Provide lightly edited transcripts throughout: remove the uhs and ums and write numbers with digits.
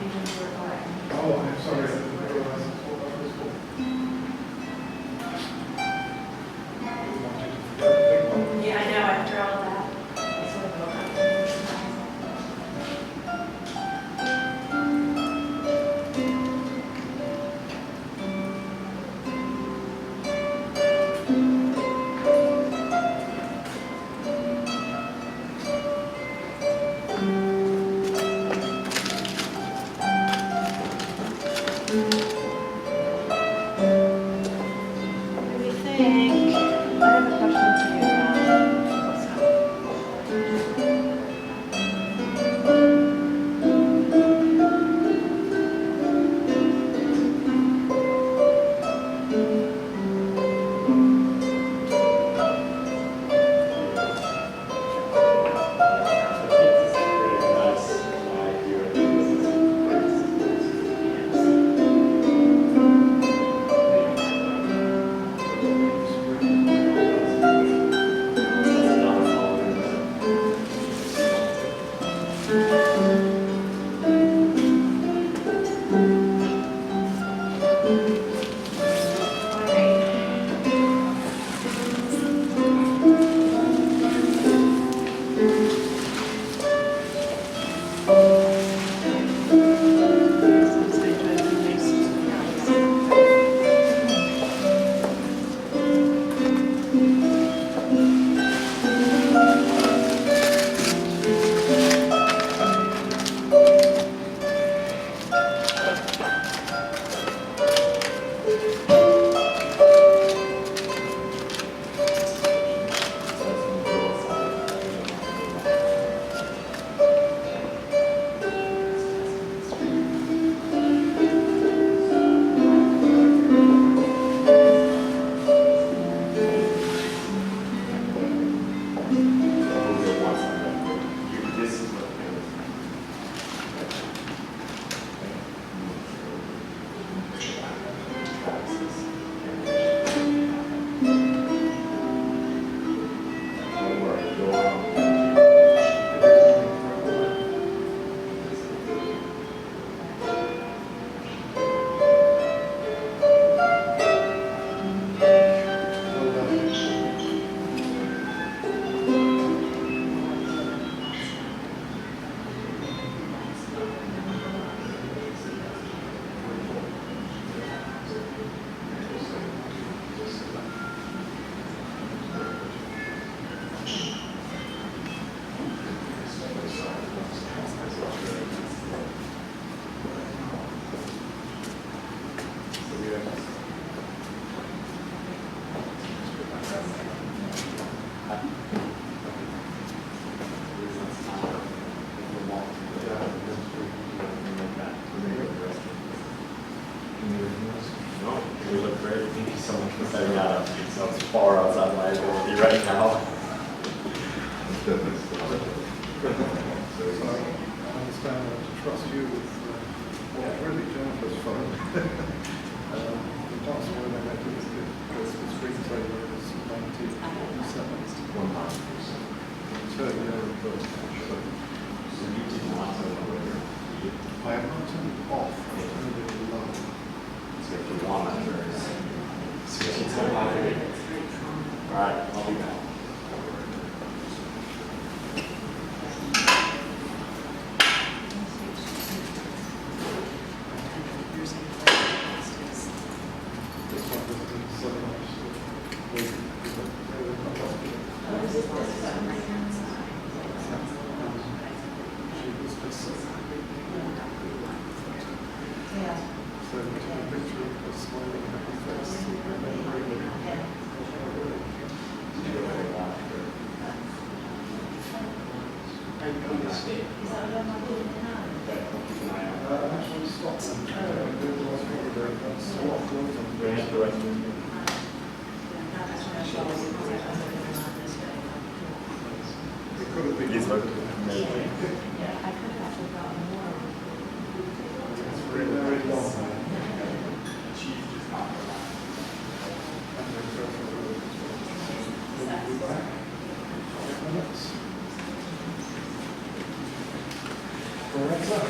Oh, I'm sorry. I didn't realize that's what that was for. Yeah, I know, after all that. What do you think? I have a question for you, No, we look great. Thank you so much for setting that up. So it's far outside my ability right now. So I understand I have to trust you with what really Jennifer's phone. The password I had to was the screensaver is 1947. 100%. Turn your reverse. So you did not turn it over. I have not turned it off, I turned it low. So if you want that, all right, I'll be back. This one is so So we took a picture of a smiling happy face, remembering actually stopped them. It could have been. These look amazing. It's very, very long. We'll be back. 5 minutes. All right, sir.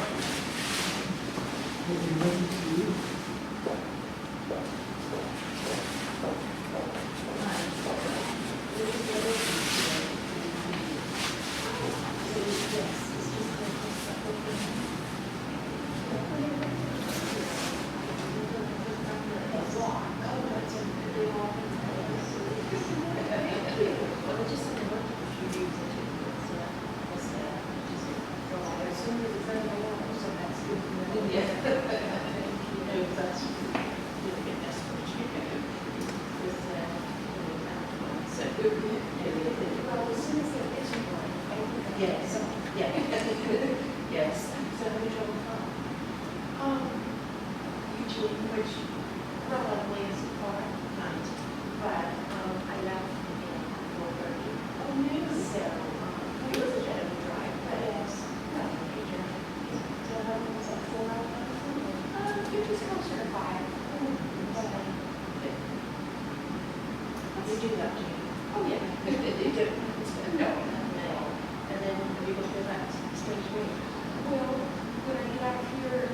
Yes, yeah. Yes. So how much trouble come? Usually, which probably is far night, but I left at 4:30. Oh, no. So, it was a bit of a drive, but it's nothing major. So how long was that, 4 hours? It was closer to 5. But you do that to me. Oh, yeah. You do. No, no. And then we go through that stage week. Well, when I get out here,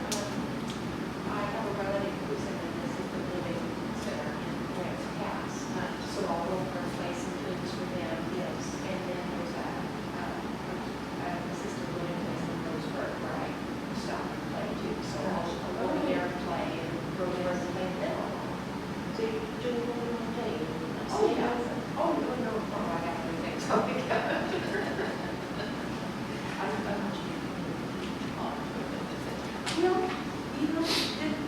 I have a relative who's in an assisted living center in Grants Pass. So I'll go over and play some tunes for them. Yes. And then there's an assisted living place in Roseburg where I stop and play too. So I'll go over there and play and Roseburg and play them. So you do it all in one day? Oh, yeah. Oh, no, no, no, I got everything. So I got I'm much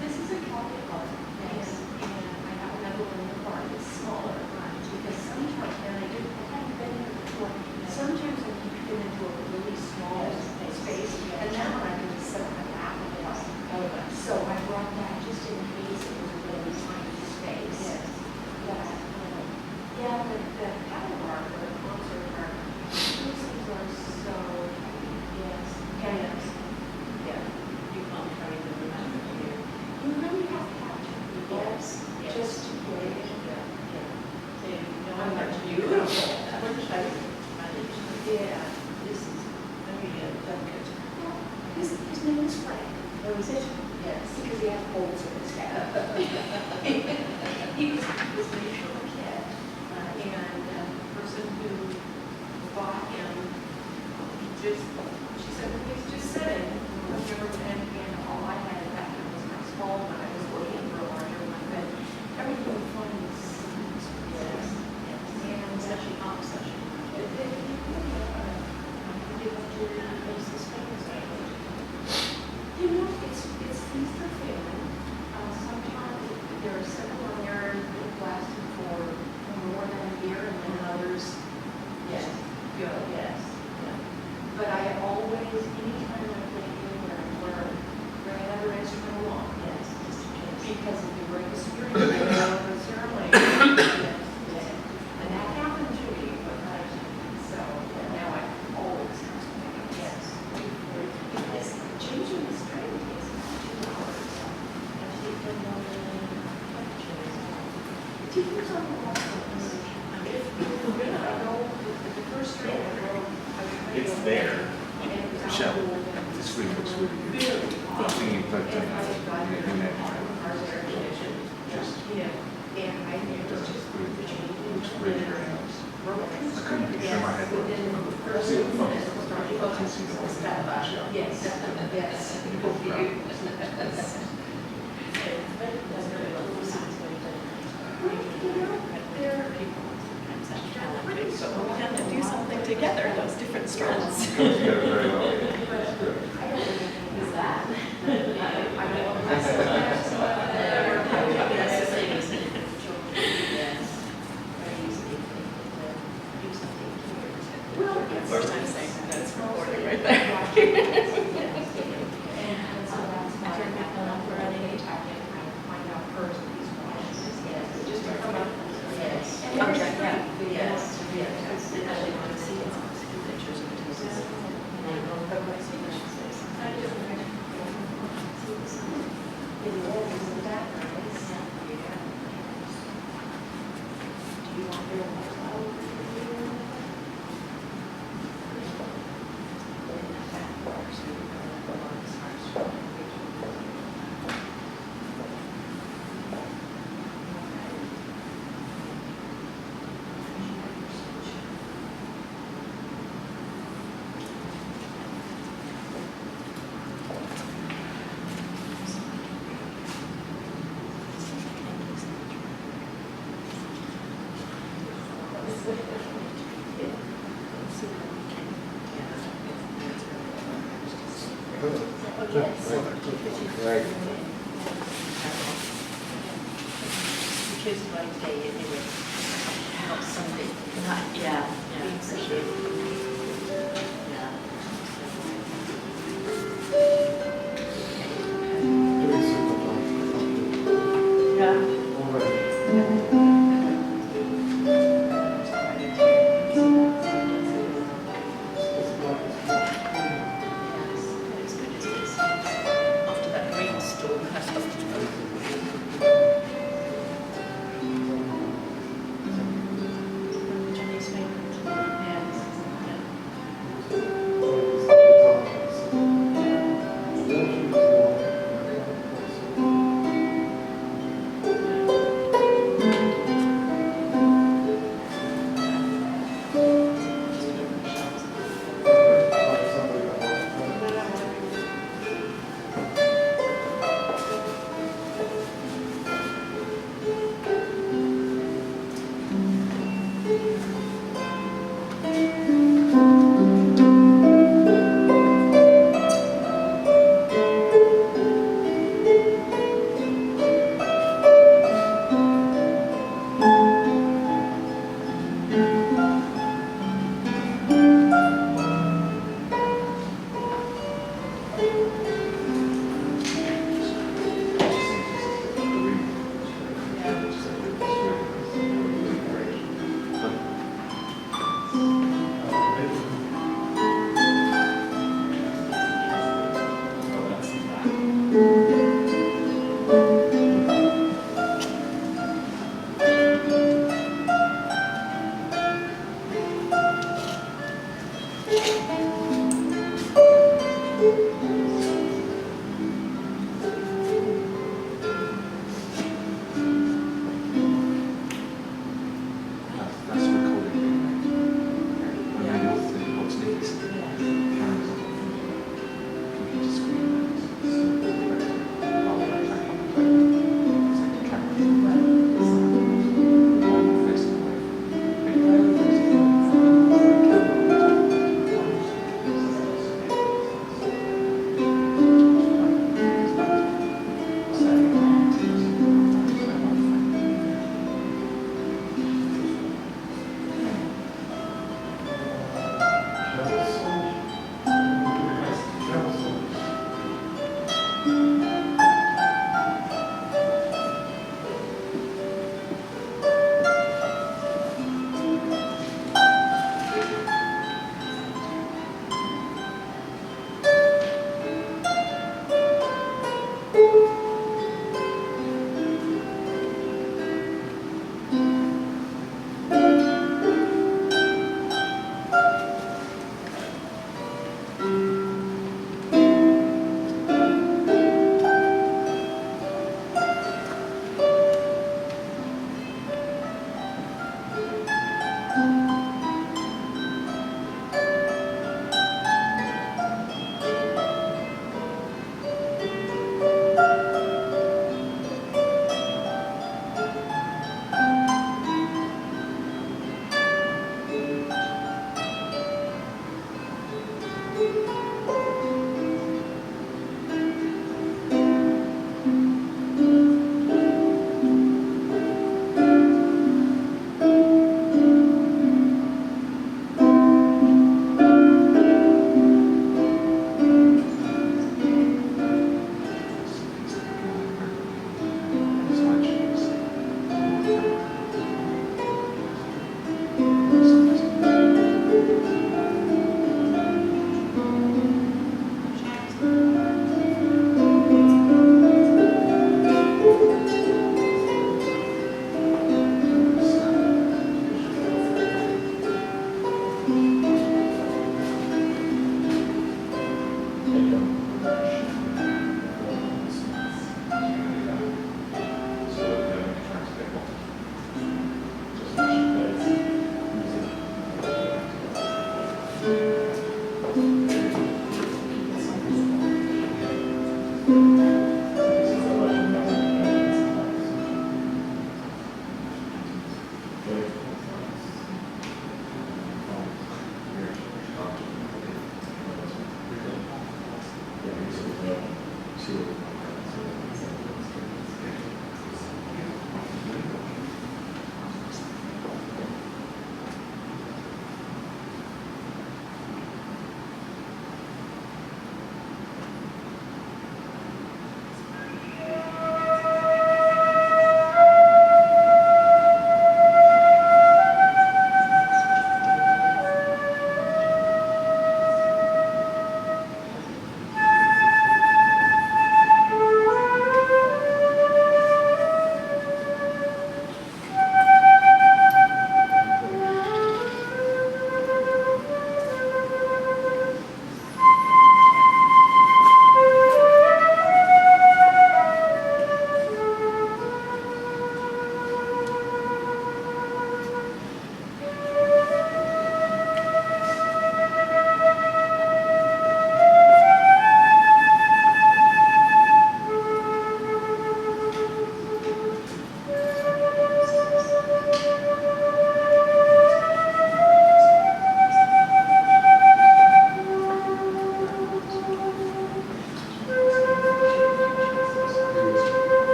this is a Catholic park. Yes. And I have another one in the park that's smaller, because sometimes, and I haven't been here before, sometimes I keep it into a really small space, and that one I can just sit on my lap and play. So I brought that just in case it was a really tiny space. Yes. But, yeah, the paddle park or the concert park, those things are so heavy. Yes. Yes. Yeah. You can't carry them around with you. You really have to have two people. Yes. Just to play it. Yeah. Yeah. So, you know, I'm not beautiful. Yeah. This is very delicate. Well, his name is Frank. Oh, is it? Yes. Because he has holes in his head. He was a very short kid. And the person who bought him just, she said, well, he's just sitting. And all I had at that time was my small one. I was looking for a larger one, but everything was fun was yes. And especially obsession. You know, it's Easter family. Sometimes there are several on there that lasted for more than a year, and then others just go. Yes. Yeah. But I always, anytime I play anywhere, I learn, bring another instrument along. Yes. Just in case. Because if you break a string, you know the ceremony. Yes. Yes. And that happened to me, but so now I always have something. Yes. Because changing the string takes about 2 hours. And she can it depends on the lessons. If I know the first string, I know It's there. Michelle, this week looks really good. I'm thinking about doing that. Just, just good. Looks really very nice. I couldn't picture my head. See the photos. I can see the whole thing. Yes, yes. You both proud. So we have to do something together, those different strands. Comes together very well. It's good. Is that? First time saying that's recording right there. Right. We choose the right day anyway, not Sunday. Yeah, We appreciate it. yeah. Doing super fun. Yeah. Already. After that rainstorm, that's Jenny's favourite. Yes. That's recording. What's Nikki's? Cameras on. Computer screen.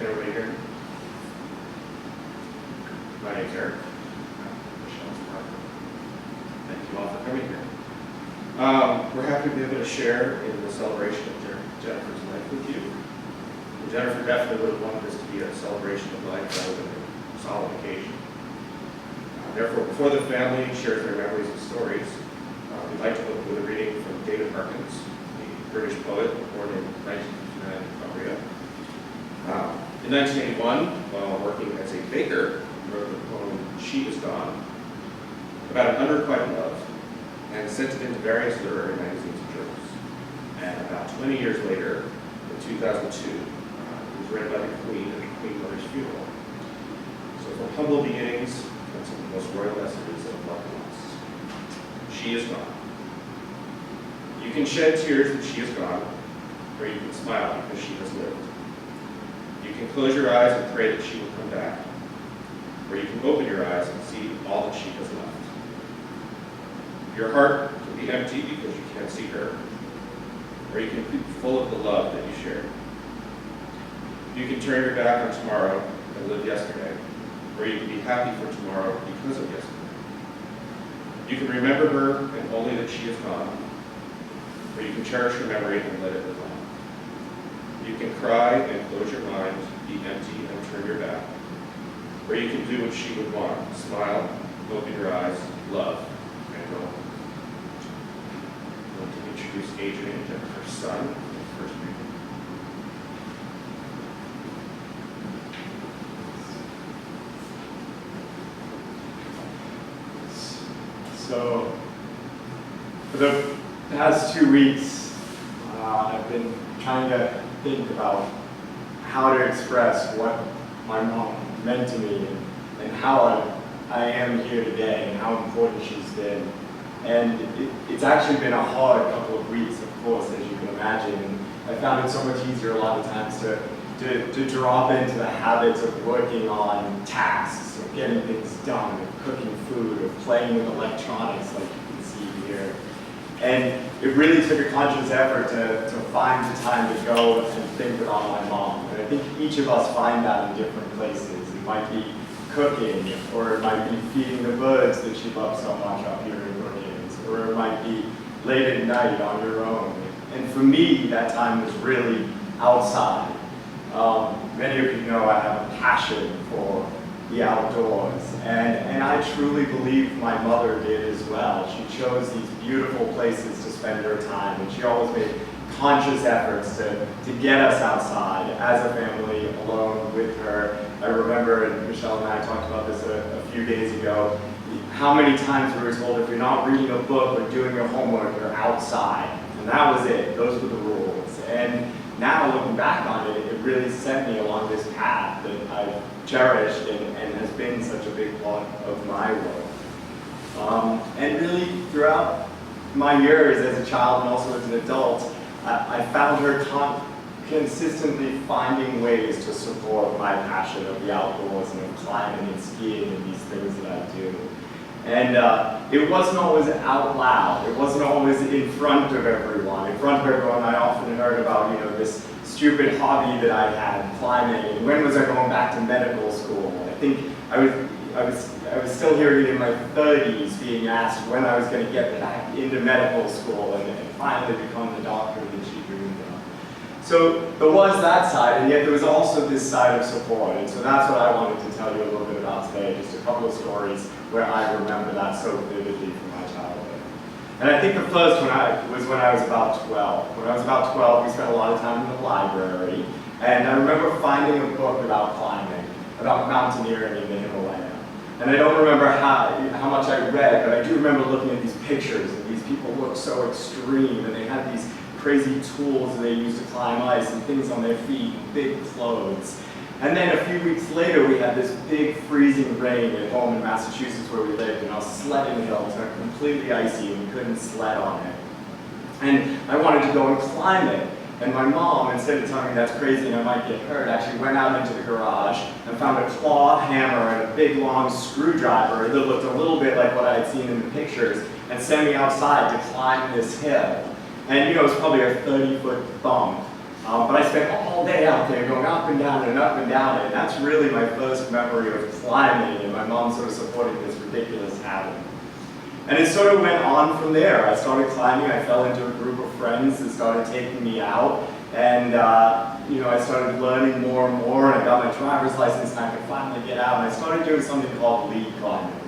Can everybody hear me? My name's Eric. Thank you all for coming here. We're happy to be able to share in the celebration of Jennifer's life with you. Jennifer definitely would have wanted this to be a celebration of life rather than a solemn occasion. Therefore, before the family shares their memories and stories, we'd like to open with a reading from David Harkins, the British poet born in 1959 in Cumbria. In 1981, while working as a baker, he wrote the poem She Is Gone, about an unrequited love, and sent it into various literary magazines and journals. And about 20 years later, in 2002, it was read by the Queen at the Queen Mother's funeral. So from humble beginnings, and some of the most royal messages of love and loss. She is gone. You can shed tears that she is gone, or you can smile because she has lived. You can close your eyes and pray that she will come back, or you can open your eyes and see all that she has left. Your heart can be empty because you can't see her, or you can be full of the love that you shared. You can turn your back on tomorrow and live yesterday, or you can be happy for tomorrow because of yesterday. You can remember her and only that she is gone, or you can cherish her memory and let it live on. You can cry and close your mind where you can do what she would want. Smile, open your eyes, love, and go. I want to introduce Adrian, Jennifer's son, for the first reading. So, for the past 2 weeks, I've been trying to think about how to express what my mom meant to me and how I am here today and how important she's been. And it's actually been a hard couple of weeks, of course, as you can imagine. And I found it so much easier a lot of times to drop into the habits of working on tasks, of getting things done, of cooking food, of playing with electronics like you can see here. And it really took a conscious effort to find the time to go and think about my mom. And I think each of us find that in different places. It might be cooking, or it might be feeding the birds that she loves so much up here in Brookings, or it might be late at night on your own. And for me, that time was really outside. Many of you know I have a passion for the outdoors, and I truly believe my mother did as well. She chose these beautiful places to spend her time, and she always made conscious efforts to get us outside as a family, alone with her. I remember, and Michelle and I talked about this a few days ago, how many times we were told if you're not reading a book or doing your homework, you're outside. And that was it. Those were the rules. And now looking back on it, it really set me along this path that I've cherished and has been such a big part of my world. And really throughout my years as a child and also as an adult, I found her consistently finding ways to support my passion of the outdoors and of climbing and skiing and these things that I do. And it wasn't always out loud. It wasn't always in front of everyone. In front of everyone, I often heard about, this stupid hobby that I had, climbing, and when was I going back to medical school? I think I was still here in my 30s being asked when I was going to get back into medical school and finally become the doctor that she dreamed of. So there was that side, and yet there was also this side of support, and so that's what I wanted to tell you a little bit about today, just a couple of stories where I remember that so vividly from my childhood. And I think the first one was when I was about 12. When I was about 12, we spent a lot of time in the library, and I remember finding a book about climbing, about mountaineering in the Himalaya. And I don't remember how much I read, but I do remember looking at these pictures, and these people looked so extreme, and they had these crazy tools that they used to climb ice and things on their feet, and big clothes. And then a few weeks later, we had this big freezing rain at home in Massachusetts where we lived, and our sledding hill turned completely icy and we couldn't sled on it. And I wanted to go and climb it. And my mom, instead of telling me that's crazy and I might get hurt, actually went out into the garage and found a claw hammer and a big long screwdriver that looked a little bit like what I had seen in the pictures, and sent me outside to climb this hill. And it was probably a 30-foot bump. But I spent all day out there going up and down and up and down, and that's really my first memory of climbing, and my mom sort of supporting this ridiculous habit. And it sort of went on from there. I started climbing, I fell into a group of friends that started taking me out, and I started learning more and more, and I got my driver's license, and I could finally get out, and I started doing something called lead climbing.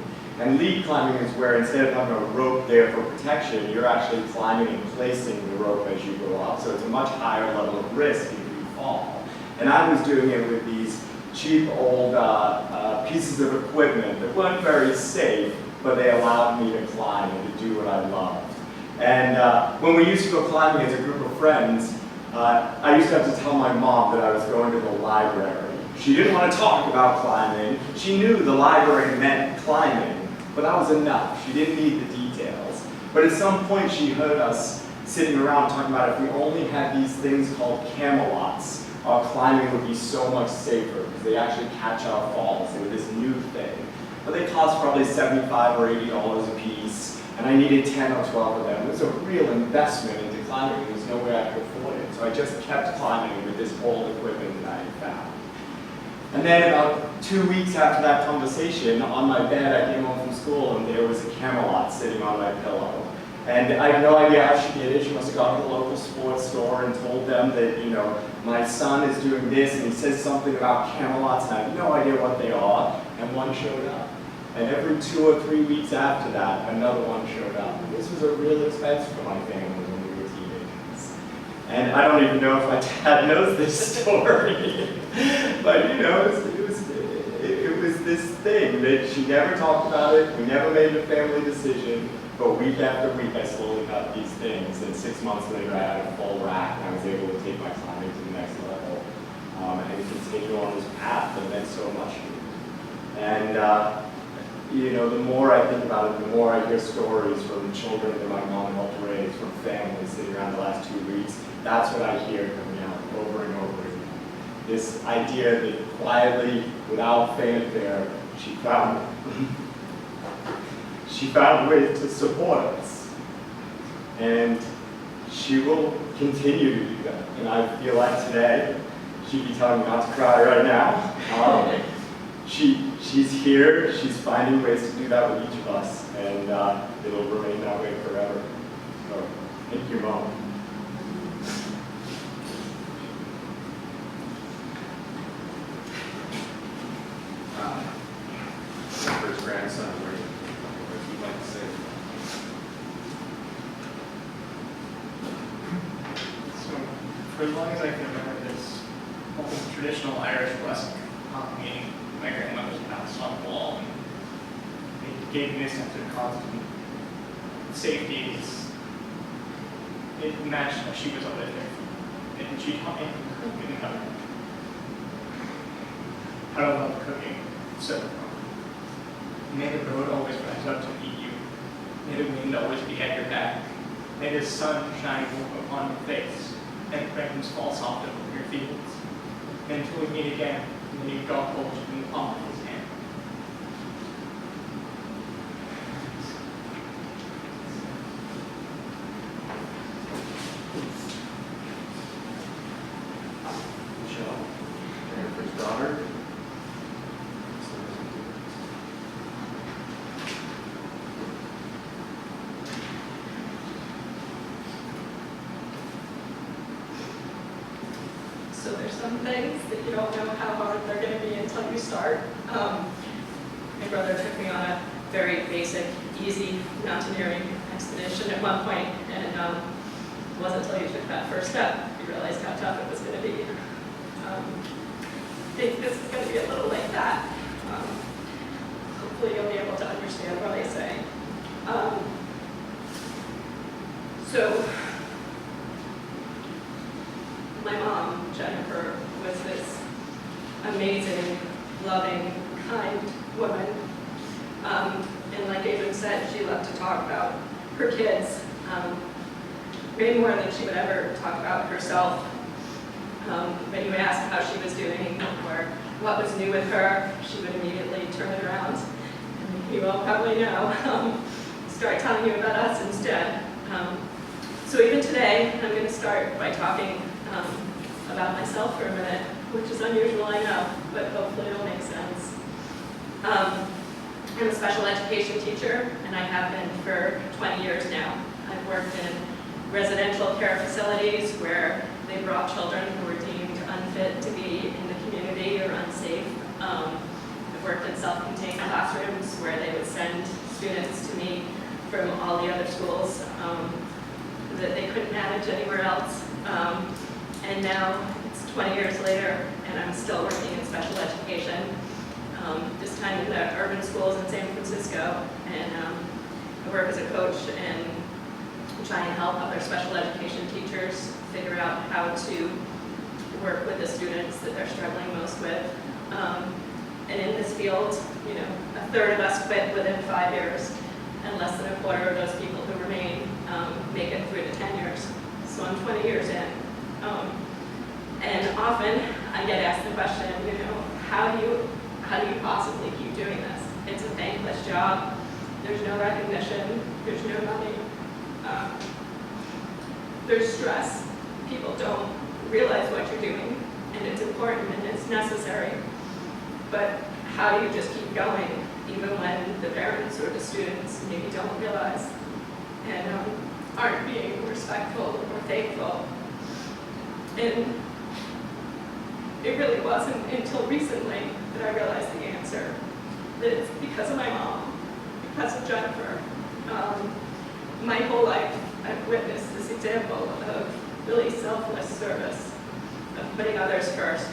And lead climbing is where instead of having a rope there for protection, you're actually climbing and placing the rope as you go up. So it's a much higher level of risk if you fall. And I was doing it with these cheap old pieces of equipment that weren't very safe, but they allowed me to climb and to do what I loved. And when we used to go climbing as a group of friends, I used to have to tell my mom that I was going to the library. She didn't want to talk about climbing. She knew the library meant climbing, but that was enough. She didn't need the details. But at some point she heard us sitting around talking about if we only had these things called camelots, our climbing would be so much safer because they actually catch our falls. They were this new thing. But they cost probably $75 or $80 a piece, and I needed 10 or 12 of them. It was a real investment into climbing. There was no way I could afford it. So I just kept climbing with this old equipment that I had found. And then about 2 weeks after that conversation, on my bed, I came home from school and there was a Camelot sitting on my pillow. And I have no idea how she did it. She must have gone to the local sports store and told them that, you know, my son is doing this and he says something about Camelots and I have no idea what they are. And one showed up. And every 2 or 3 weeks after that, another one showed up. And this was a real expense for my family when we were teenagers. And I don't even know if my dad knows this story. But, you know, it was this thing that she never talked about it. We never made a family decision. But week after week, I slowly got these things, and 6 months later, I had a full rack, and I was able to take my climbing to the next level, and continue on this path that meant so much to me. And, you know, the more I think about it, the more I hear stories from children that my mom helped raise, from families sitting around the last 2 weeks. That's what I hear coming out over and over again. This idea that quietly, without fanfare, she found ways to support us. And she will continue to do that. And I feel like today, she'd be telling me not to cry right now. She's here, she's finding ways to do that with each of us, and it'll remain that way forever. So, thank you, Mom. Jennifer's grandson, what you'd like to say? So, for as long as I can remember, this whole traditional Irish blessing meaning my grandmother's house on the wall, and it gave me a sense of constant safety. It matched how she was always there, and she taught me cooking how to love cooking. So, may the road always rise up to meet you. May the wind always be at your back. May the sun shine upon your face, and the rains fall soft over your fields. And until we meet again, may you God hold you in the palm of his hand. Michelle, Jennifer's daughter. So there's some things that you don't know how hard they're going to be until you start. My brother took me on a very basic, easy mountaineering expedition at one point, and it wasn't until you took that first step you realized how tough it was going to be. I think this is going to be a little like that. Hopefully you'll be able to understand what I say. So, my mom, Jennifer, was this amazing, loving, kind woman. And like Adrian said, she loved to talk about her kids, way more than she would ever talk about herself. When you asked how she was doing or what was new with her, she would immediately turn it around. And you all probably know, start telling you about us instead. So even today, I'm going to start by talking about myself for a minute, which is unusual, I know, but hopefully it'll make sense. I'm a special education teacher, and I have been for 20 years now. I've worked in residential care facilities where they brought children who were deemed unfit to be in the community or unsafe. I've worked in self-contained classrooms where they would send students to me from all the other schools that they couldn't manage anywhere else. And now it's 20 years later, and I'm still working in special education, this time in the urban schools in San Francisco. And I work as a coach and try and help other special education teachers figure out how to work with the students that they're struggling most with. And in this field, you know, a third of us quit within 5 years, and less than a quarter of those people who remain make it through to 10 years. So I'm 20 years in. And often I get asked the question, you know, how do you possibly keep doing this? It's a thankless job. There's no recognition. There's no money. There's stress. People don't realize what you're doing, and it's important and it's necessary. But how do you just keep going, even when the parents or the students maybe don't realize? and aren't being respectful or thankful. And it really wasn't until recently that I realized the answer, that it's because of my mom, because of Jennifer. My whole life, I've witnessed this example of really selfless service, of putting others first.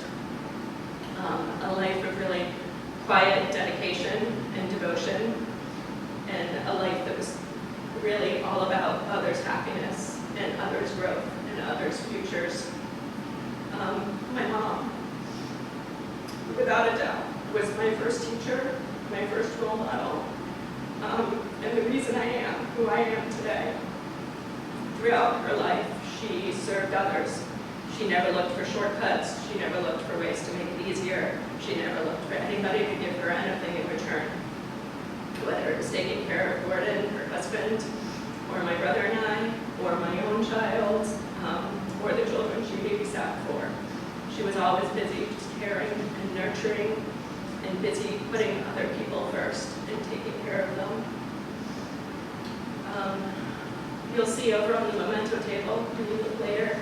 A life of really quiet dedication and devotion, and a life that was really all about others' happiness and others' growth and others' futures. My mom, without a doubt, was my first teacher, my first role model, and the reason I am who I am today. Throughout her life, she served others. She never looked for shortcuts. She never looked for ways to make it easier. She never looked for anybody to give her anything in return. Whether it was taking care of Gordon, her husband, or my brother and I, or my own child, or the children she babysat for. She was always busy just caring and nurturing and busy putting other people first and taking care of them. You'll see over on the memento table, when you look later,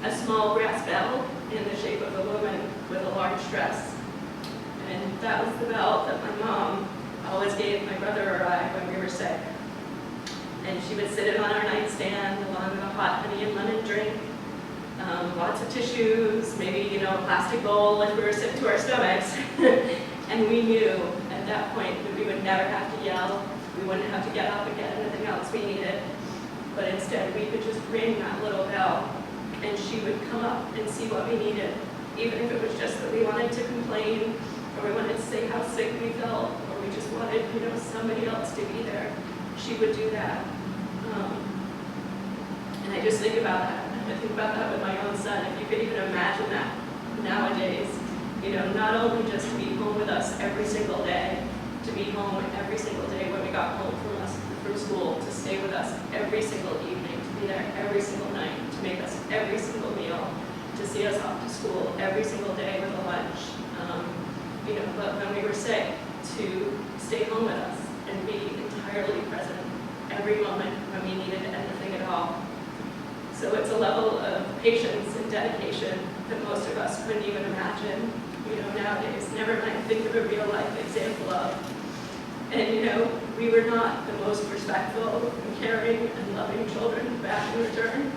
a small brass bell in the shape of a woman with a large dress. And that was the bell that my mom always gave my brother or I when we were sick. And she would sit it on our nightstand along with a hot honey and lemon drink, lots of tissues, maybe, a plastic bowl if we were sick to our stomachs. And we knew at that point that we would never have to yell, we wouldn't have to get up and get anything else we needed. But instead, we could just ring that little bell, and she would come up and see what we needed, even if it was just that we wanted to complain, or we wanted to say how sick we felt, or we just wanted, somebody else to be there. She would do that. And I just think about that. I think about that with my own son. If you could even imagine that nowadays, not only just to be home with us every single day, to be home every single day when we got home from school, to stay with us every single evening, to be there every single night, to make us every single meal, to see us off to school every single day with a lunch. But when we were sick, to stay home with us and be entirely present every moment when we needed anything at all. So it's a level of patience and dedication that most of us couldn't even imagine, nowadays. Never mind think of a real life example of. And we were not the most respectful and caring and loving children back in return.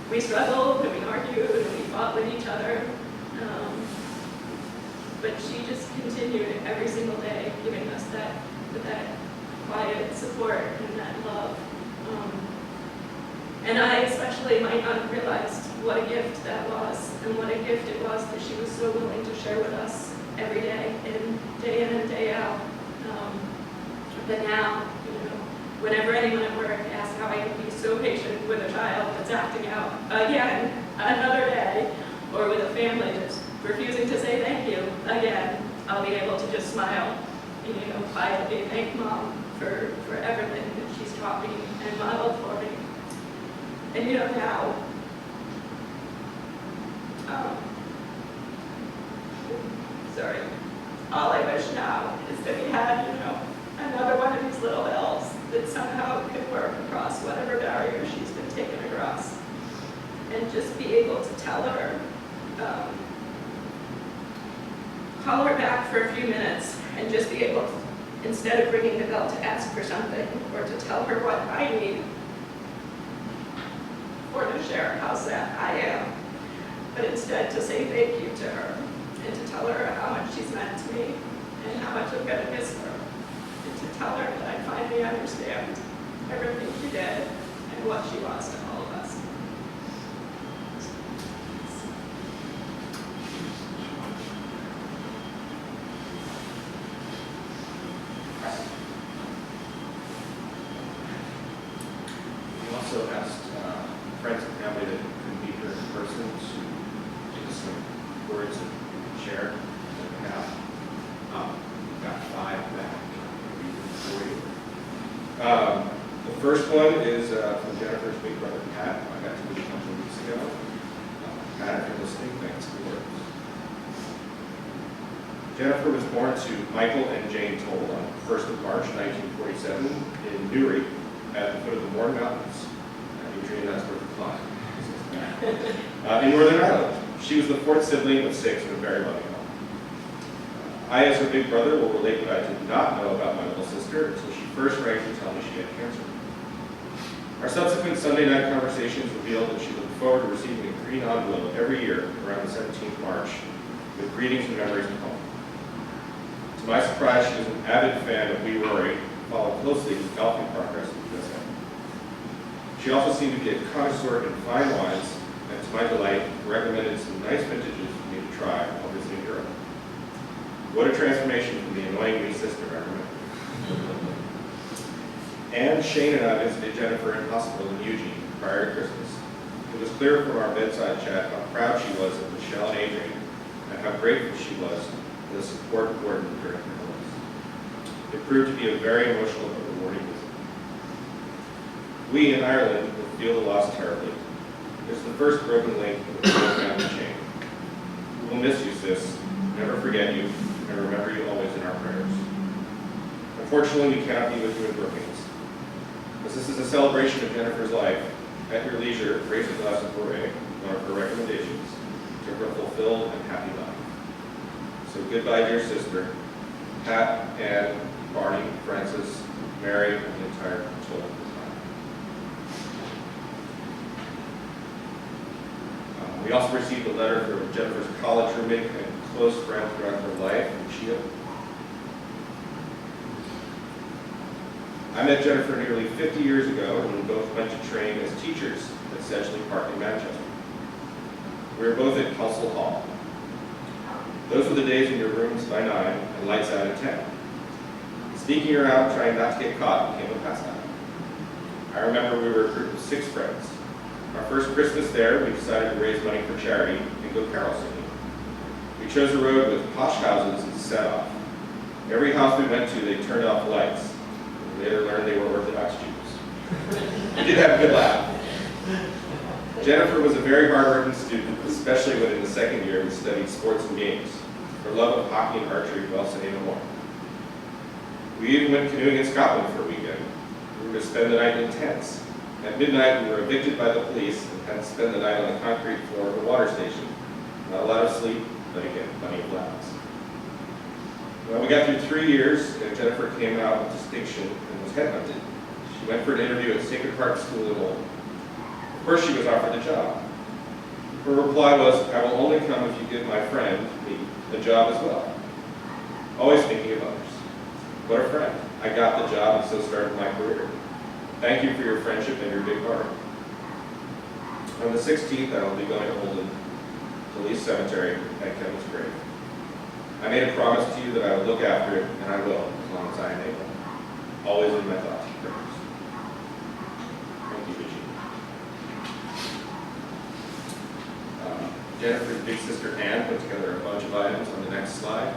We struggled and we argued and we fought with each other. But she just continued every single day giving us that quiet support and that love. And I especially might not have realized what a gift that was, and what a gift it was that she was so willing to share with us every day, and day in and day out. But now, whenever anyone at work asks how I can be so patient with a child that's acting out again another day, or with a family that's refusing to say thank you again, I'll be able to just smile, quietly thank Mom for everything that she's taught me and modeled for me. And now, all I wish now is that we had, another one of these little bells that somehow could work across whatever barrier she's been taken across. And just be able to tell her, call her back for a few minutes, and just be able to, instead of ringing the bell to ask for something, or to tell her what I need, or to share how sad I am, but instead to say thank you to her, and to tell her how much she's meant to me, and how much I'm going to miss her, and to tell her that I finally understand everything she did, and what she was to all of us. We also asked friends and family that couldn't be here in person to give us some words of share that we have. Got 5 back. For you. The first one is from Jennifer's big brother Pat. I got to meet him a couple of weeks ago. Pat, if you're listening, thanks for the words. Jennifer was born to Michael and Jane Toll on 1st of March 1947 in Newry, at the foot of the Mourne Mountains. Adrian, that's worth the climb. In Northern Ireland. She was the fourth sibling of 6 in a very loving home. I, as her big brother, will relate what I did not know about my little sister until she first rang to tell me she had cancer. Our subsequent Sunday night conversations revealed that she looked forward to receiving a green envelope every year around the 17th of March with greetings and memories of home. To my surprise, she was an avid fan of Wee Rory, followed closely his golfing progress in the USA. She also seemed to be a connoisseur in fine wines, and to my delight, recommended some nice vintages for me to try while visiting Europe. What a transformation from the annoying wee sister I remember. And Shane and I visited Jennifer in hospital in Eugene prior to Christmas. It was clear from our bedside chat how proud she was of Michelle and Adrian, and how grateful she was for the support afforded during her illness. It proved to be a very emotional but rewarding visit. We in Ireland will feel the loss terribly. It's the first broken link in the family chain. We will miss you, sis, never forget you, and remember you always in our prayers. Unfortunately, we cannot be with you in Brookings. As this is a celebration of Jennifer's life, at your leisure, raise a glass of Boré, one of her recommendations, to her fulfilled and happy life. So goodbye, dear sister, Pat, Ann, Barney, Francis, Mary, and the entire total. We also received a letter from Jennifer's college roommate and close friend throughout her life, Lucia. I met Jennifer nearly 50 years ago when we both went to train as teachers at Sedgley Park in Manchester. We were both at Council Hall. Those were the days when your room's by 9 and lights out at 10. Sneaking around trying not to get caught became a pastime. I remember we were a group of 6 friends. Our first Christmas there, we decided to raise money for charity and go carol singing. We chose a road with posh houses and set off. Every house we went to, they turned off the lights. We later learned they were Orthodox Jews. We did have a good laugh. Jennifer was a very hard-working student, especially when in the second year we studied sports and games. Her love of hockey and archery will say no more. We even went canoeing in Scotland for a weekend. We were to spend the night in tents. At midnight, we were evicted by the police and had to spend the night on the concrete floor of the water station. Not a lot of sleep, but again, plenty of laughs. Well, we got through 3 years, and Jennifer came out with distinction and was headhunted. She went for an interview at Sacred Heart School in Oldham. Of course, she was offered the job. Her reply was, "I will only come if you give my friend, me, the job as well." Always thinking of others. What a friend. I got the job and so started my career. Thank you for your friendship and your big heart. On the 16th, I will be going to Oldham to Lee's Cemetery at Kevin's grave. I made a promise to you that I would look after it, and I will, as long as I am able. Always in my thoughts and prayers. Thank you, Richie. Jennifer's big sister Ann put together a bunch of items on the next slide,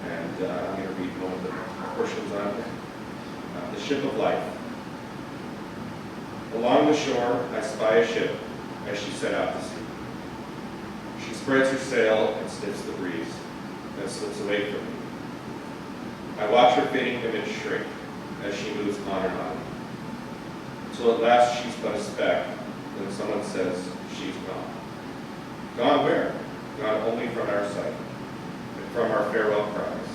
and I'm going to read one of the portions on it. The ship of life. Along the shore, I spy a ship as she set out to sea. She spreads her sail and sniffs the breeze, then slips away from me. I watch her fading image shrink as she moves on and on, until at last she's but a speck, then someone says she's gone. Gone where? Gone only from our sight, and from our farewell cries.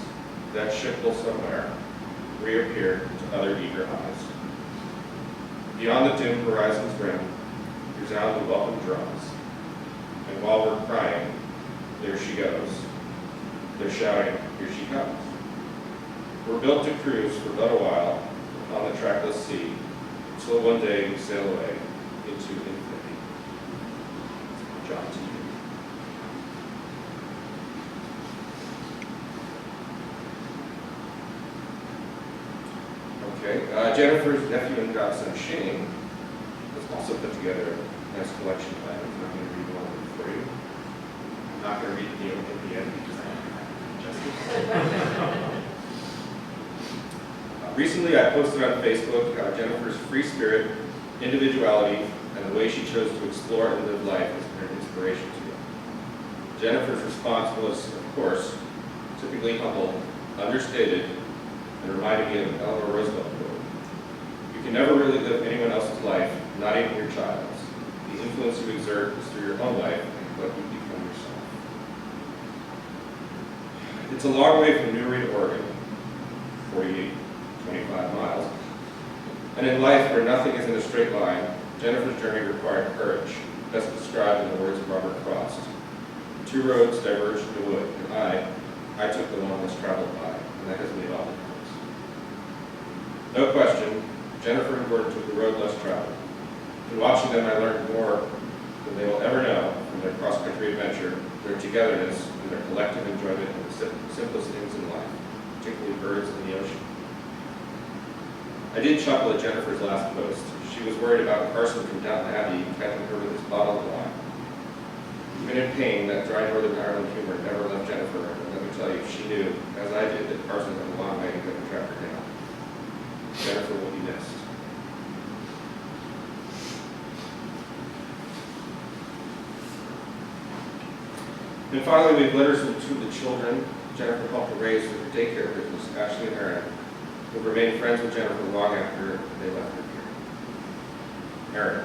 That ship will somewhere reappear to other eager eyes. Beyond the dim horizon's rim, resound the welcome drums, and while we're crying, there she goes. They're shouting, here she comes. We're built to cruise for but a while upon the trackless sea, until one day we sail away into infinity. John T. Okay, Jennifer's nephew and godson Shane has also put together a nice collection of items. I'm going to read one of them for you. I'm not going to read the at the end because I don't have justice. Recently, I posted on Facebook Jennifer's free spirit, individuality, and the way she chose to explore and live life has been an inspiration to me. Jennifer's response was, of course, typically humble, understated, and reminded me of Eleanor Roosevelt quote. You can never really live anyone else's life, not even your child's. The influence you exert is through your own life and what you become yourself. It's a long way from Newry to Oregon, 25 miles. And in life where nothing is in a straight line, Jennifer's journey required courage, best described in the words of Robert Frost. Two roads diverged in the wood, and I took the one less traveled by, and that has made all the difference. No question, Jennifer and Gordon took the road less traveled. In watching them, I learned more than they will ever know from their cross-country adventure, their togetherness, and their collective enjoyment of the simplest things in life, particularly birds and the ocean. I did chuckle at Jennifer's last post. She was worried about Carson from Downton Abbey catching her with his bottle of wine. Even in pain, that dry Northern Ireland humor never left Jennifer, and let me tell you, she knew, as I did, that Carson had a long way to go to track her down. Jennifer will be missed. And finally, we have letters from two of the children Jennifer helped to raise through her daycare business, Ashley and Aaron, who remained friends with Jennifer long after they left her here. Aaron,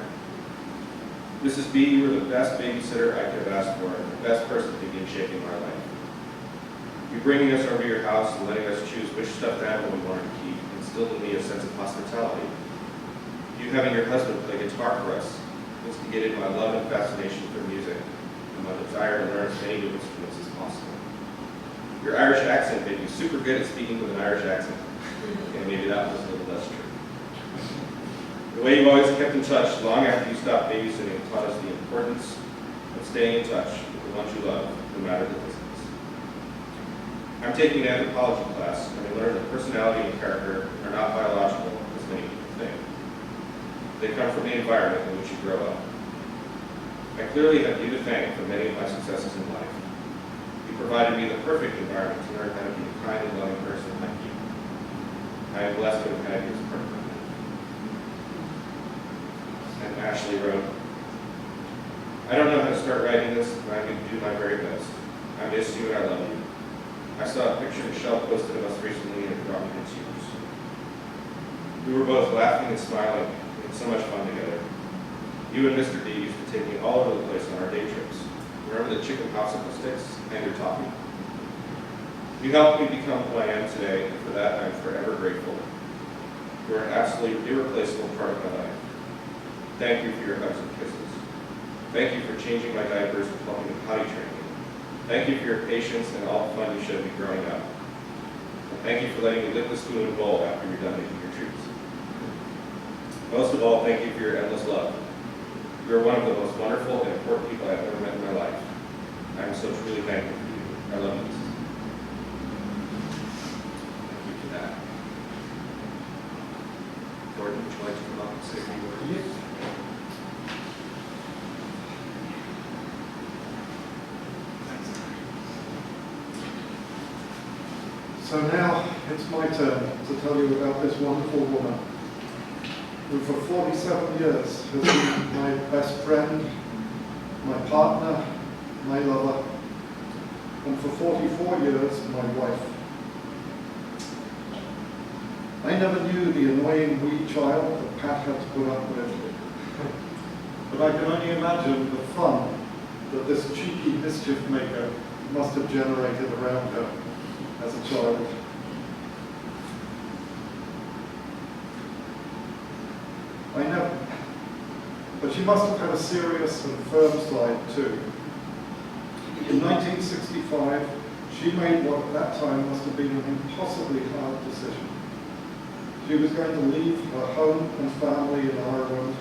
Mrs. B, you were the best babysitter I could have asked for, and the best person to begin shaping my life. You bringing us over to your house and letting us choose which stuffed animal we wanted to keep instilled in me a sense of hospitality. You having your husband play guitar for us instigated my love and fascination for music and my desire to learn as many new instruments as possible. Your Irish accent made you super good at speaking with an Irish accent, and maybe that was a little less true. The way you've always kept in touch long after you stopped babysitting taught us the importance of staying in touch with the ones you love, no matter the distance. I'm taking an anthropology class, and I learned that personality and character are not biological, as many people think. They come from the environment in which you grow up. I clearly have you to thank for many of my successes in life. You provided me the perfect environment to learn how to be a kind and loving person like you. I am blessed to have had you as part of my life. And Ashley wrote, I don't know how to start writing this, but I'm going to do my very best. I miss you and I love you. I saw a picture Michelle posted of us recently and it brought me to tears. We were both laughing and smiling. We had so much fun together. You and Mr. D used to take me all over the place on our day trips. Remember the chicken popsicle sticks and your toffee? You helped me become who I am today, and for that I'm forever grateful. You are an absolutely irreplaceable part of my life. Thank you for your hugs and kisses. Thank you for changing my diapers and helping with potty training. Thank you for your patience and all the fun you showed me growing up. And thank you for letting me lick the spoon and bowl after you're done making your treats. Most of all, thank you for your endless love. You are one of the most wonderful and important people I've ever met in my life. I am so truly thankful for you. I love you. Thank you for that. Gordon, would you like to come up and say a few words? Yes. So now it's my turn to tell you about this wonderful woman who for 47 years has been my best friend, my partner, my lover, and for 44 years, my wife. I never knew the annoying wee child that Pat had to put up with, but I can only imagine the fun that this cheeky mischief maker must have generated around her as a child. I know, but she must have had a serious and firm side too. In 1965, she made what at that time must have been an impossibly hard decision. She was going to leave her home and family in Ireland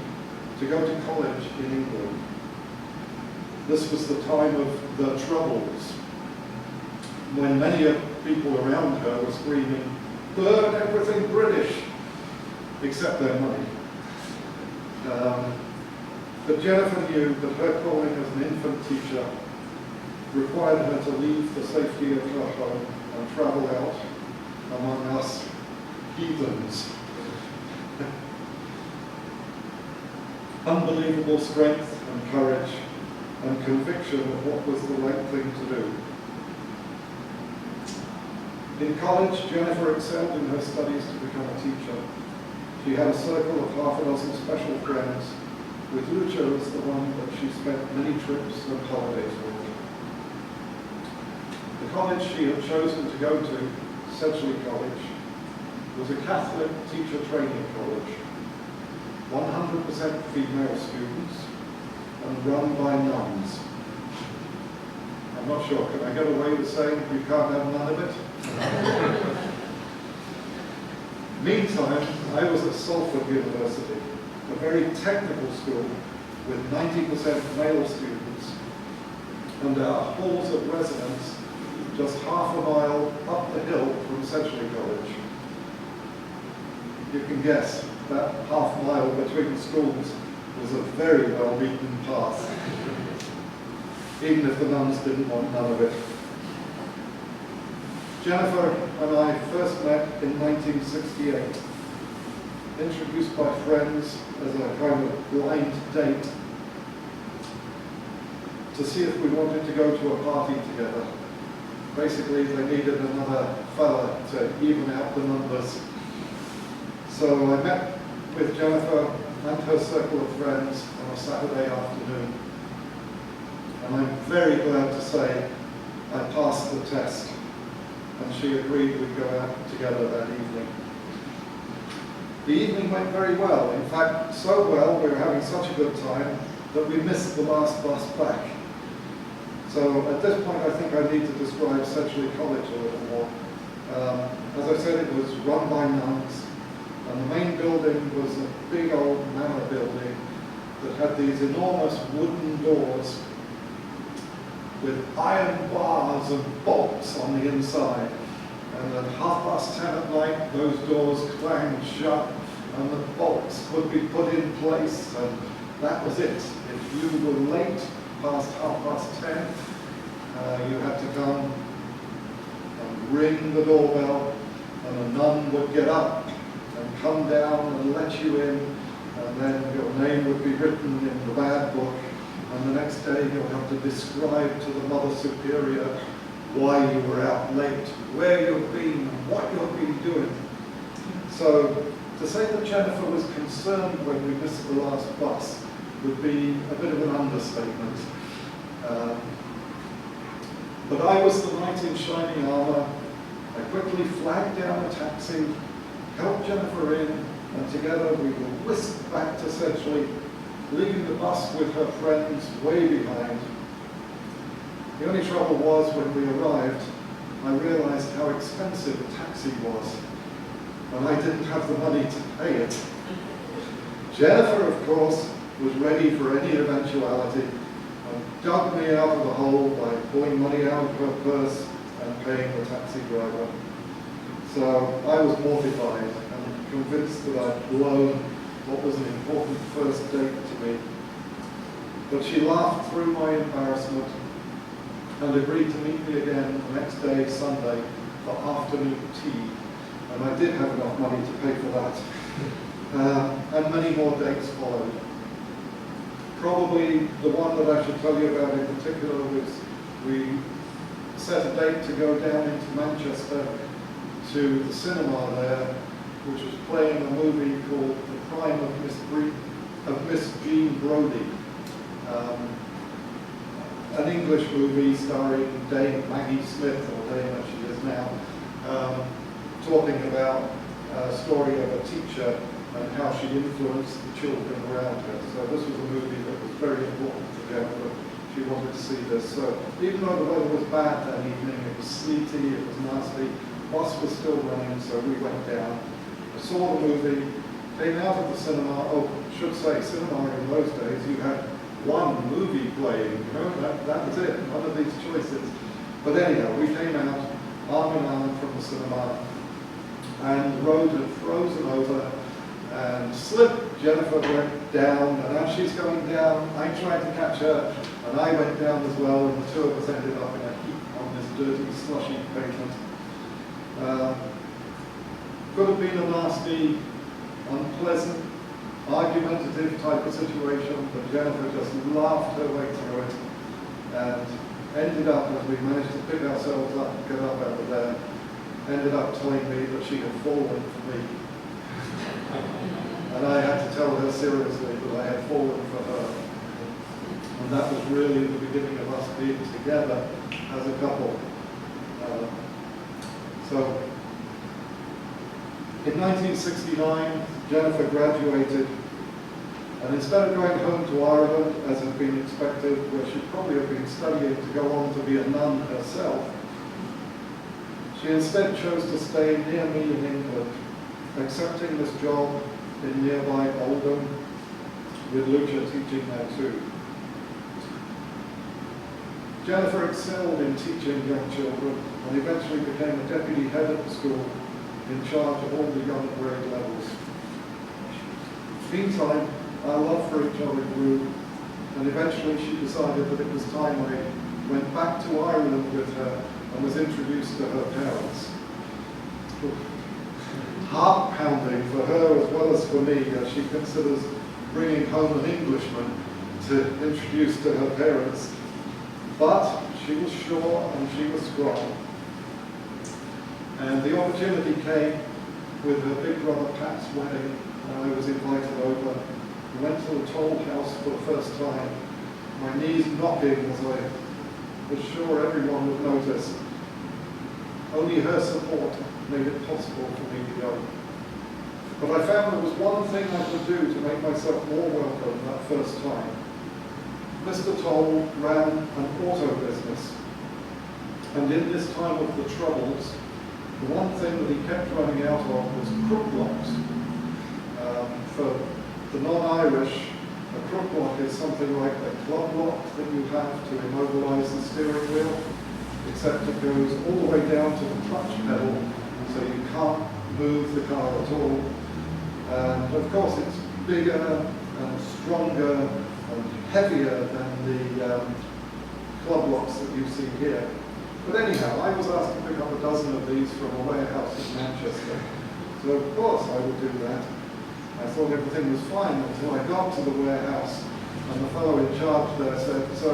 to go to college in England. This was the time of the Troubles, when many of the people around her were screaming, "Burn everything British," except their money. But Jennifer knew that her calling as an infant teacher required her to leave the safety of her home and travel out among us heathens. Unbelievable strength and courage and conviction of what was the right thing to do. In college, Jennifer excelled in her studies to become a teacher. She had a circle of half a dozen special friends, with Lucia as the one that she spent many trips and holidays with. The college she had chosen to go to, Sedgley College, was a Catholic teacher training college, 100% female students, and run by nuns. I'm not sure, can I get away with saying you can't have none of it? Meantime, I was at Salford University, a very technical school with 90% male students, and our halls of residence just half a mile up the hill from Sedgley College. You can guess that half mile between the schools was a very well-beaten path, even if the nuns didn't want none of it. Jennifer and I first met in 1968, introduced by friends as a kind of blind date to see if we wanted to go to a party together. Basically, they needed another fella to even out the numbers. So I met with Jennifer and her circle of friends on a Saturday afternoon. And I'm very glad to say I passed the test, and she agreed we'd go out together that evening. The evening went very well. In fact, so well, we were having such a good time that we missed the last bus back. So at this point, I think I need to describe Sedgley College a little more. As I said, it was run by nuns, and the main building was a big old manor building that had these enormous wooden doors with iron bars and bolts on the inside. And at 10:30 at night, those doors clanged shut and the bolts would be put in place, and that was it. If you were late past 10:30, you had to come and ring the doorbell, and a nun would get up and come down and let you in, and then your name would be written in the bad book, and the next day you'll have to describe to the Mother Superior why you were out late, where you've been, and what you've been doing. So to say that Jennifer was concerned when we missed the last bus would be a bit of an understatement. But I was the knight in shining armour. I quickly flagged down a taxi, helped Jennifer in, and together we were whisked back to Sedgley, leaving the bus with her friends way behind. The only trouble was when we arrived, I realized how expensive a taxi was, and I didn't have the money to pay it. Jennifer, of course, was ready for any eventuality and dug me out of the hole by pulling money out of her purse and paying the taxi driver. So I was mortified and convinced that I'd blown what was an important first date to me. But she laughed through my embarrassment and agreed to meet me again the next day, Sunday, for afternoon tea. And I did have enough money to pay for that. And many more dates followed. Probably the one that I should tell you about in particular was we set a date to go down into Manchester to the cinema there, which was playing a movie called The Crime of Miss Jean Brodie. An English movie starring Dame Maggie Smith, or Dame as she is now, talking about a story of a teacher and how she influenced the children around her. So this was a movie that was very important to Jennifer. She wanted to see this. So even though the weather was bad that evening, it was sleety, it was nasty, bus was still running, so we went down. I saw the movie, came out of the cinema. Oh, I should say, cinema in those days, you had one movie playing, you know, that was it, none of these choices. But anyhow, we came out arm in arm from the cinema, and the road had frozen over and slipped. Jennifer went down, and as she's going down, I tried to catch her, and I went down as well, and the two of us ended up in a heap on this dirty, slushy pavement. Could have been a nasty, unpleasant, argumentative type of situation, but Jennifer just laughed her way through it and ended up, as we managed to pick ourselves up and get up out of there, ended up telling me that she had fallen for me. And I had to tell her seriously that I had fallen for her. And that was really the beginning of us being together as a couple. So, in 1969, Jennifer graduated, and instead of going home to Ireland, as had been expected, where she'd probably have been studying to go on to be a nun herself, she instead chose to stay near me in England, accepting this job in nearby Oldham, with Lucia teaching there too. Jennifer excelled in teaching young children and eventually became a deputy head at the school in charge of all the young grade levels. Meantime, our love for each other grew, and eventually she decided that it was time I went back to Ireland with her and was introduced to her parents. Heart pounding for her as well as for me, as she considers bringing home an Englishman to introduce to her parents. But she was sure and she was strong. And the opportunity came with her big brother Pat's wedding, and I was invited over. I went to the Toll House for the first time, my knees knocking as I was sure everyone would notice. Only her support made it possible for me to go. But I found there was one thing I could do to make myself more welcome that first time. Mr. Toll ran an auto business, and in this time of the Troubles, the one thing that he kept running out of was crook blocks. For the non-Irish, a crook block is something like a club lock that you have to immobilize the steering wheel, except it goes all the way down to the clutch pedal, so you can't move the car at all. And of course it's bigger and stronger and heavier than the club locks that you see here. But anyhow, I was asked to pick up a dozen of these from a warehouse in Manchester. So of course I would do that. I thought everything was fine until I got to the warehouse and the fellow in charge there said, so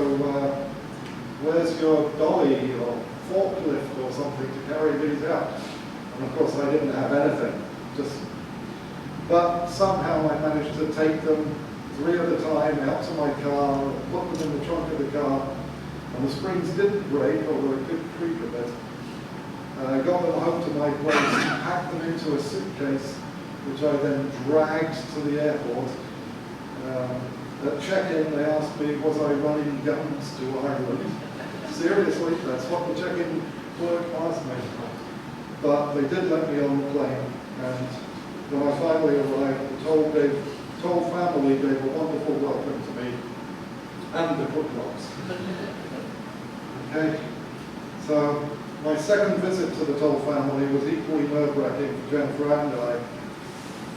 where's your dolly or forklift or something to carry these out? And of course I didn't have anything. But somehow I managed to take them 3 at a time out to my car, put them in the trunk of the car, and the springs didn't break, although it did creak a bit. I got them home to my place, packed them into a suitcase, which I then dragged to the airport. At check-in, they asked me, was I running guns to Ireland? Seriously, that's what the check-in clerk asked me. But they did let me on the plane, and when I finally arrived, the Toll family gave a wonderful welcome to me and the cook blocks. Okay, so my second visit to the Toll family was equally nerve-wracking for Jennifer and I.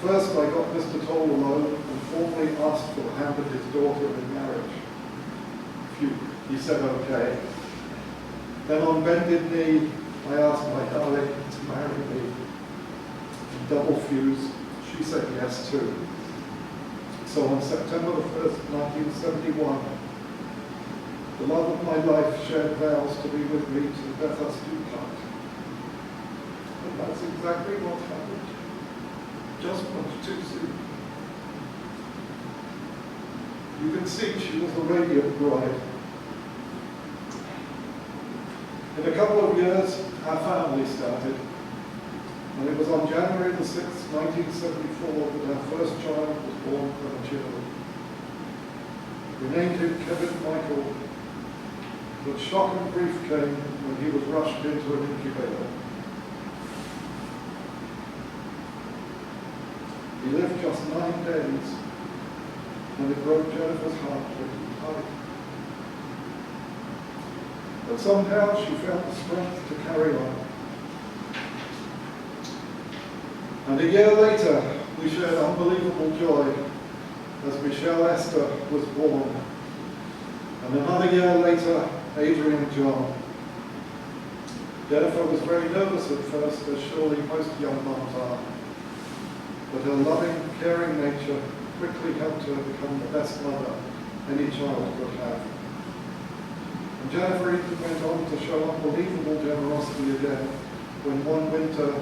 First, I got Mr. Toll alone and formally asked for the hand of his daughter in marriage. He said okay. Then on bended knee, I asked my darling to marry me. Double fuse, she said yes too. So on September the 1st, 1971, the love of my life shared vows to be with me to death us do part. And that's exactly what happened. Just much too soon. You can see she was a radiant bride. In a couple of years, our family started. And it was on January the 6th, 1974, that our first child was born prematurely. We named him Kevin Michael, but shock and grief came when he was rushed into an incubator. He lived just 9 days, and it broke Jennifer's heart when he died. But somehow she found the strength to carry on. And a year later, we shared unbelievable joy as Michelle Esther was born. And another year later, Adrian John. Jennifer was very nervous at first, as surely most young moms are. But her loving, caring nature quickly helped her become the best mother any child could have. And Jennifer even went on to show unbelievable generosity again when one winter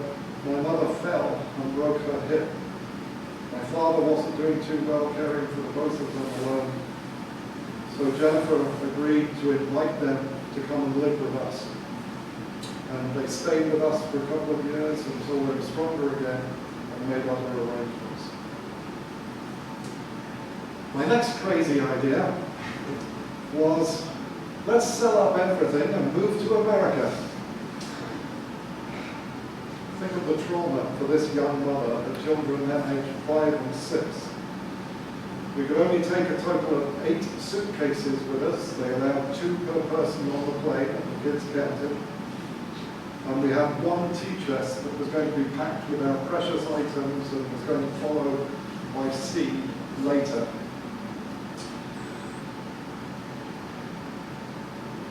my mother fell and broke her hip. My father wasn't doing too well caring for the both of them alone. So Jennifer agreed to invite them to come and live with us. And they stayed with us for a couple of years until they were stronger again and made other arrangements. My next crazy idea was, let's sell up everything and move to America. Think of the trauma for this young mother of children at age 5 and 6. We could only take a total of 8 suitcases with us. They allowed 2 per person on the plane, and the kids counted. And we had 1 tea chest that was going to be packed with our precious items and was going to follow by sea later.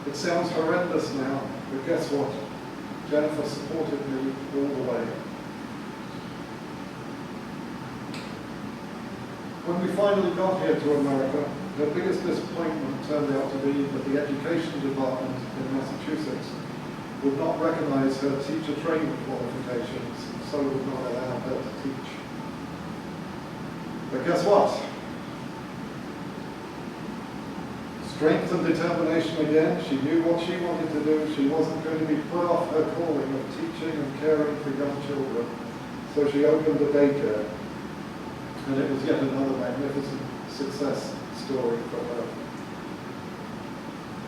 It sounds horrendous now, but guess what? Jennifer supported me all the way. When we finally got here to America, the biggest disappointment turned out to be that the education department in Massachusetts would not recognize her teacher training qualifications, so would not allow her to teach. But guess what? Strength and determination again. She knew what she wanted to do. She wasn't going to be put off her calling of teaching and caring for young children. So she opened a daycare. And it was yet another magnificent success story for her.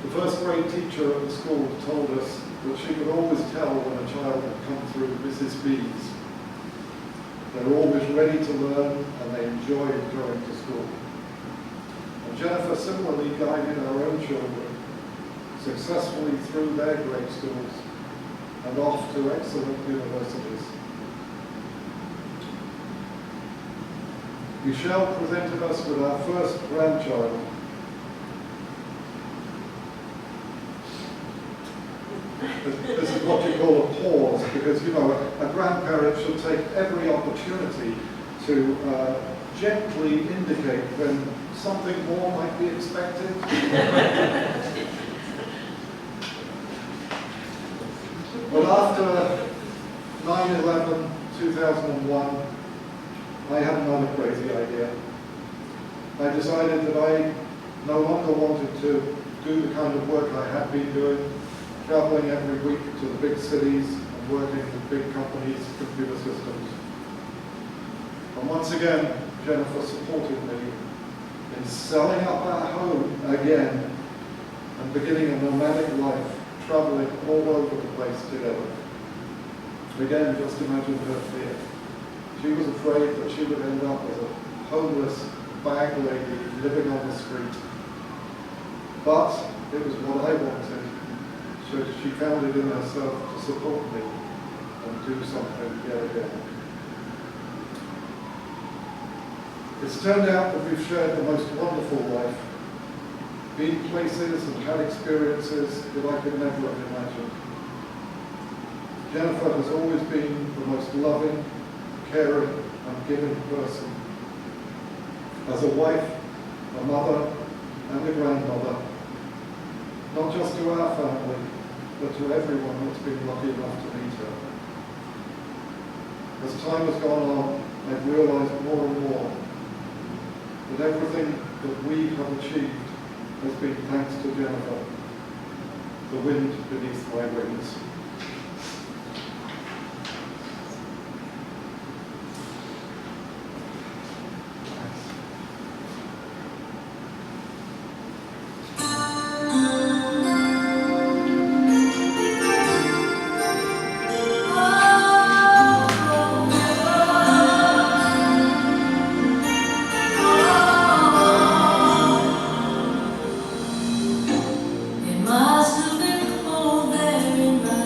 The first grade teacher at the school told us that she could always tell when a child had come through Mrs. B's. They were always ready to learn and they enjoyed going to school. And Jennifer similarly guided our own children successfully through their grade schools and off to excellent universities. Michelle presented us with our first grandchild. This is what you call a pause, because you know a grandparent should take every opportunity to gently indicate when something more might be expected. But after 9/11/2001, I had another crazy idea. I decided that I no longer wanted to do the kind of work I had been doing, traveling every week to the big cities and working with big companies' computer systems. And once again, Jennifer supported me in selling up our home again and beginning a nomadic life, traveling all over the place together. Again, just imagine her fear. She was afraid that she would end up as a homeless bag lady living on the street. But it was what I wanted. So she found it in herself to support me and do something yet again. It's turned out that we've shared the most wonderful life, been places and had experiences that I could never have imagined. Jennifer has always been the most loving, caring and giving person. As a wife, a mother and a grandmother, not just to our family, but to everyone that's been lucky enough to meet her. As time has gone on, I've realized more and more that everything that we have achieved has been thanks to Jennifer, the wind beneath my wings. It must have been cold there in my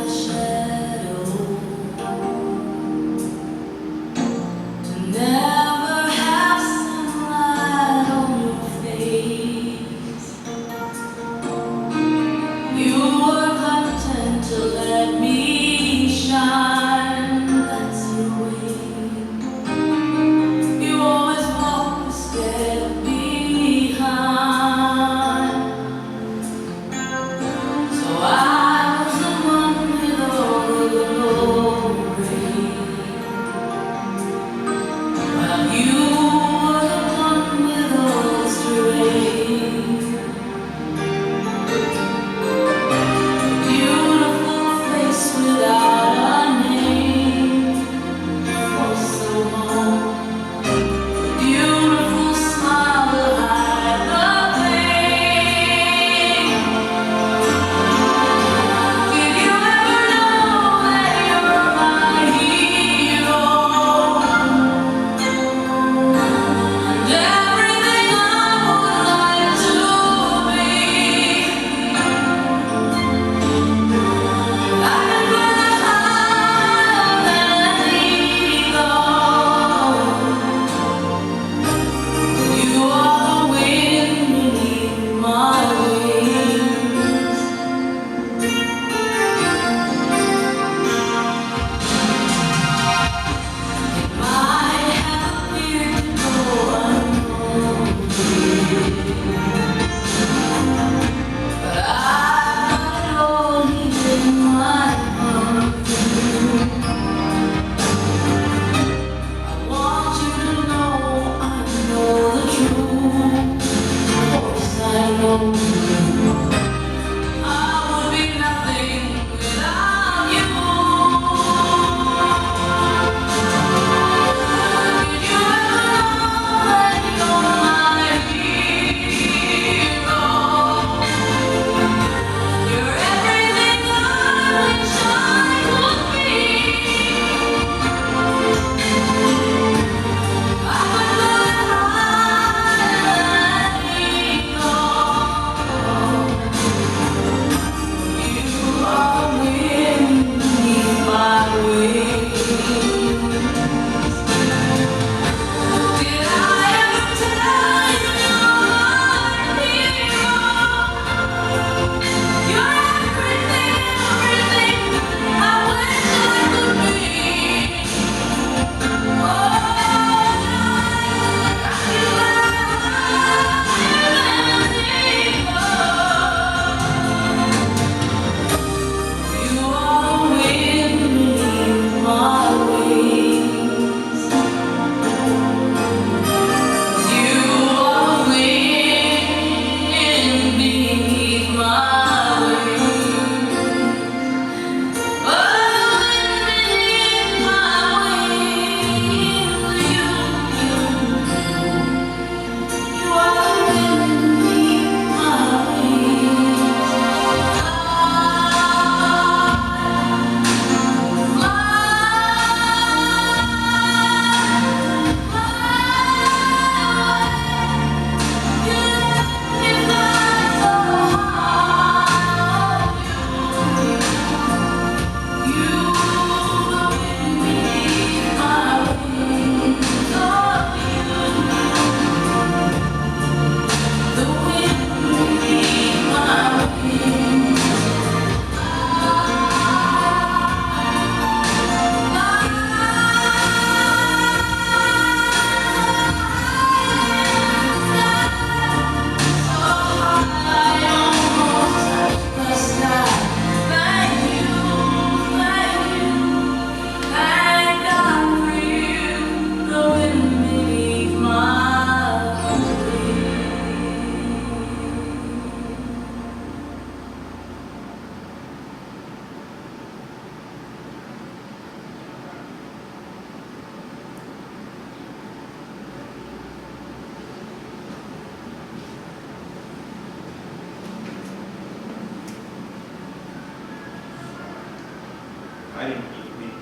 I didn't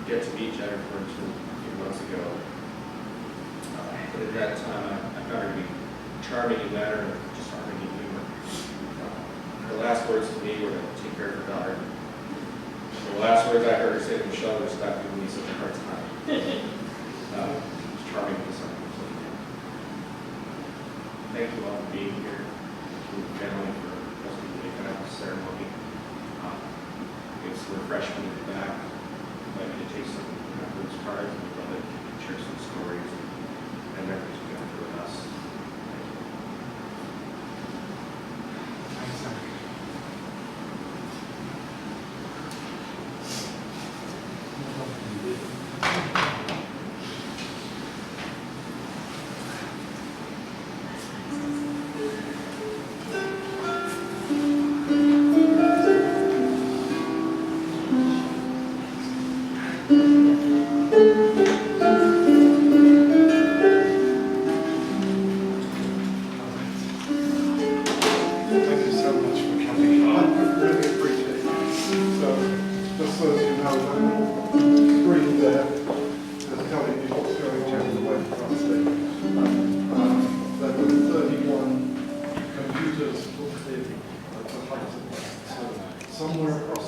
get to meet Jennifer until a few months ago. But at that time, I found her to be charming in manner and just charming in humor. Her last words to me were to take care of her daughter. The last words I heard her say to Michelle was, "Stop giving me such a hard time." It's charming to something. Thank you all for being here. Thank you, family, for hosting the kind of ceremony. It's refreshing to be back. I'd like you to take some of those cards and we'd love to share some stories and memories together with us. Thank you. Thank you so much for coming. I really appreciate it. So, just so you know, the screen there is telling you what's going on the way for us. There were 31 computers put in at the height of that. So, somewhere across.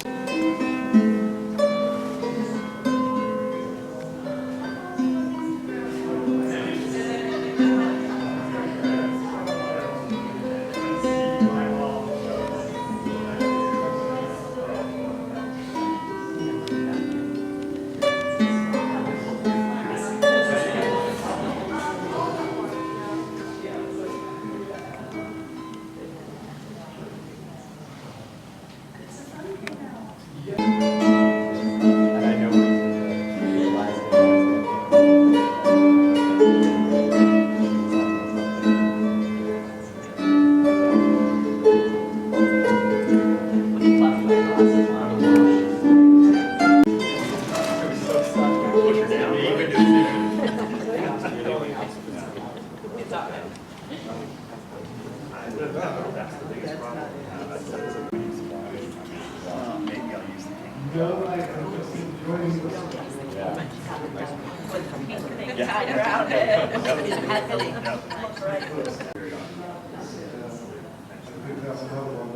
No, I'm just enjoying this. Tied around it. I think that's another one